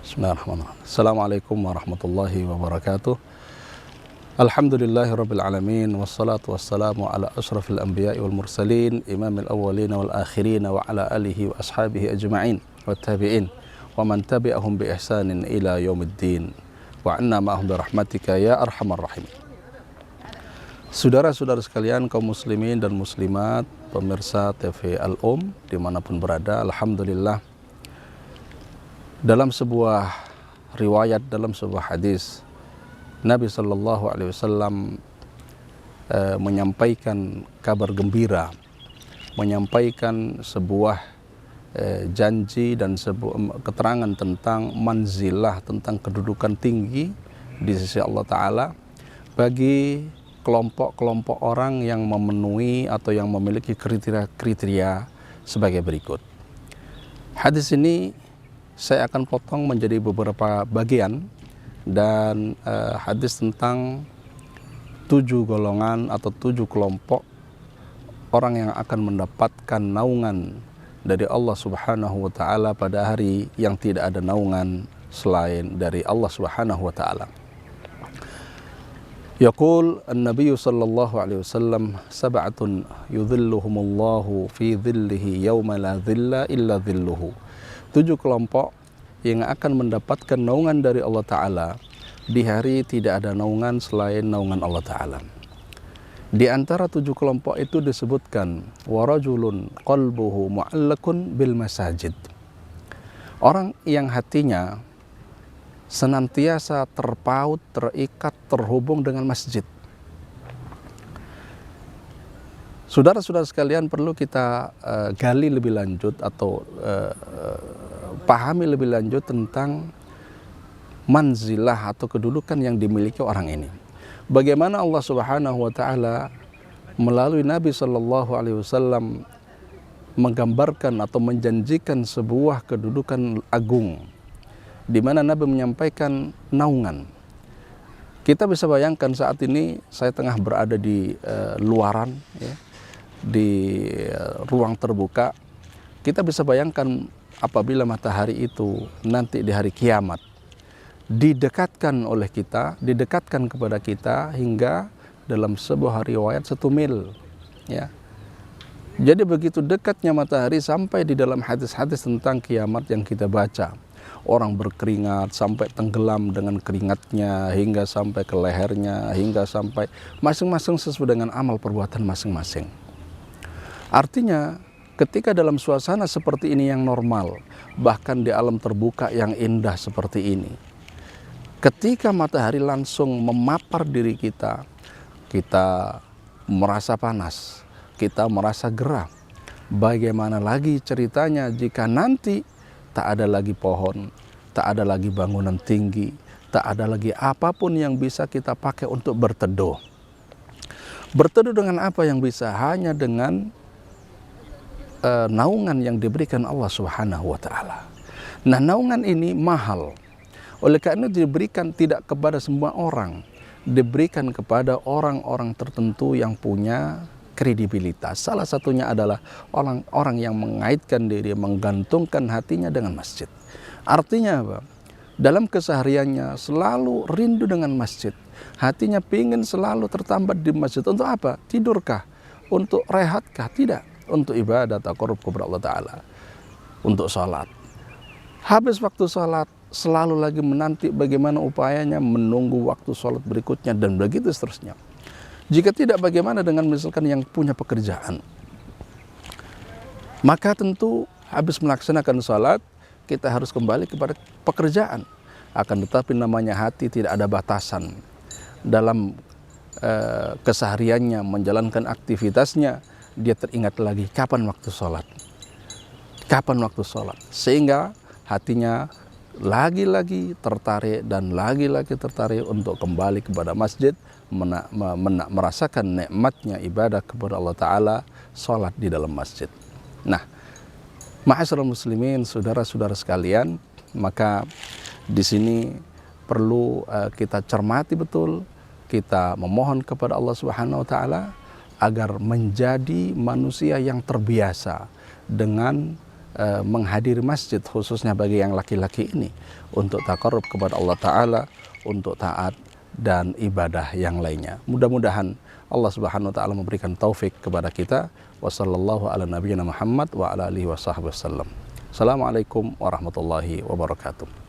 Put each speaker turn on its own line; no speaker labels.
Bismillahirrahmanirrahim. Assalamualaikum warahmatullahi wabarakatuh. Alhamdulillahirabbil alamin wassalatu wassalamu ala asyrafil anbiya'i wal mursalin imamil awwalin wal akhirin wa ala alihi wa ashabihi ajma'in wat tabi'in wa man tabi'ahum bi ihsanin ila yaumiddin wa anna ma'ahum bi rahmatika ya arhamar rahimin. Saudara-saudara sekalian, kaum muslimin dan muslimat, pemirsa TV Al-Um dimanapun berada, alhamdulillah, dalam sebuah riwayat, dalam sebuah hadis, Nabi Shallallahu Alaihi Wasallam menyampaikan kabar gembira, menyampaikan sebuah janji dan sebuah keterangan tentang manzilah, tentang kedudukan tinggi di sisi Allah Ta'ala bagi kelompok-kelompok orang yang memenuhi atau yang memiliki kriteria sebagai berikut. Hadis ini saya akan potong menjadi beberapa bagian, dan hadis tentang 7 golongan atau 7 kelompok orang yang akan mendapatkan naungan dari Allah Subhanahu wa Ta'ala pada hari yang tidak ada naungan selain dari Allah Subhanahu wa Ta'ala. Yaqul an-nabiy sallallahu alaihi wasallam sab'atun yudhilluhumullahu fi dhillihi yawma la dhilla illa dhilluhu. 7 kelompok yang akan mendapatkan naungan dari Allah Ta'ala di hari tidak ada naungan selain naungan Allah Ta'ala. Di antara 7 kelompok itu disebutkan warajulun qalbuhu mu'allakun bil masajid. Orang yang hatinya senantiasa terpaut, terikat, terhubung dengan masjid. Saudara-saudara sekalian, perlu kita gali lebih lanjut atau pahami lebih lanjut tentang manzilah atau kedudukan yang dimiliki orang ini. Bagaimana Allah Subhanahu wa Ta'ala melalui Nabi Shallallahu Alaihi Wasallam menggambarkan atau menjanjikan sebuah kedudukan agung, di mana Nabi menyampaikan naungan. Kita bisa bayangkan saat ini saya tengah berada di luaran, ya, di ruang terbuka. Kita bisa bayangkan apabila matahari itu nanti di hari kiamat didekatkan oleh kita, didekatkan kepada kita hingga dalam sebuah riwayat 1 mil, ya. Jadi begitu dekatnya matahari sampai di dalam hadis-hadis tentang kiamat yang kita baca. Orang berkeringat sampai tenggelam dengan keringatnya, hingga sampai ke lehernya, hingga sampai masing-masing sesuai dengan amal perbuatan masing-masing. Artinya ketika dalam suasana seperti ini yang normal, bahkan di alam terbuka yang indah seperti ini, ketika matahari langsung memapar diri kita, kita merasa panas, kita merasa gerah. Bagaimana lagi ceritanya jika nanti tak ada lagi pohon, tak ada lagi bangunan tinggi, tak ada lagi apapun yang bisa kita pakai untuk berteduh. Berteduh dengan apa yang bisa? Hanya dengan naungan yang diberikan Allah Subhanahu wa Ta'ala. Nah, naungan ini mahal. Oleh karena diberikan tidak kepada semua orang, diberikan kepada orang-orang tertentu yang punya kredibilitas. Salah satunya adalah orang-orang yang mengaitkan diri, menggantungkan hatinya dengan masjid. Artinya apa? Dalam kesehariannya selalu rindu dengan masjid. Hatinya ingin selalu tertambat di masjid. Untuk apa? Tidurkah? Untuk rehatkah? Tidak. Untuk ibadah, taqarrub kepada Allah Ta'ala. Untuk sholat. Habis waktu sholat, selalu lagi menanti bagaimana upayanya menunggu waktu sholat berikutnya, dan begitu seterusnya. Jika tidak, bagaimana dengan misalkan yang punya pekerjaan? Maka tentu habis melaksanakan sholat, kita harus kembali kepada pekerjaan. Akan tetapi namanya hati tidak ada batasan. Dalam kesehariannya, menjalankan aktivitasnya, dia teringat lagi kapan waktu sholat. Kapan waktu sholat. Sehingga hatinya lagi-lagi tertarik dan lagi-lagi tertarik untuk kembali kepada masjid, merasakan nikmatnya ibadah kepada Allah Ta'ala, sholat di dalam masjid. Nah, ma'asyiral muslimin, saudara-saudara sekalian, maka di sini perlu kita cermati betul, kita memohon kepada Allah Subhanahu wa Ta'ala agar menjadi manusia yang terbiasa dengan menghadiri masjid, khususnya bagi yang laki-laki ini, untuk taqarrub kepada Allah Ta'ala, untuk taat dan ibadah yang lainnya. Mudah-mudahan Allah Subhanahu wa Ta'ala memberikan taufik kepada kita. Wassallallahu ala nabiyyina Muhammad wa ala alihi wa sahbihi wasallam. Assalamualaikum warahmatullahi wabarakatuh.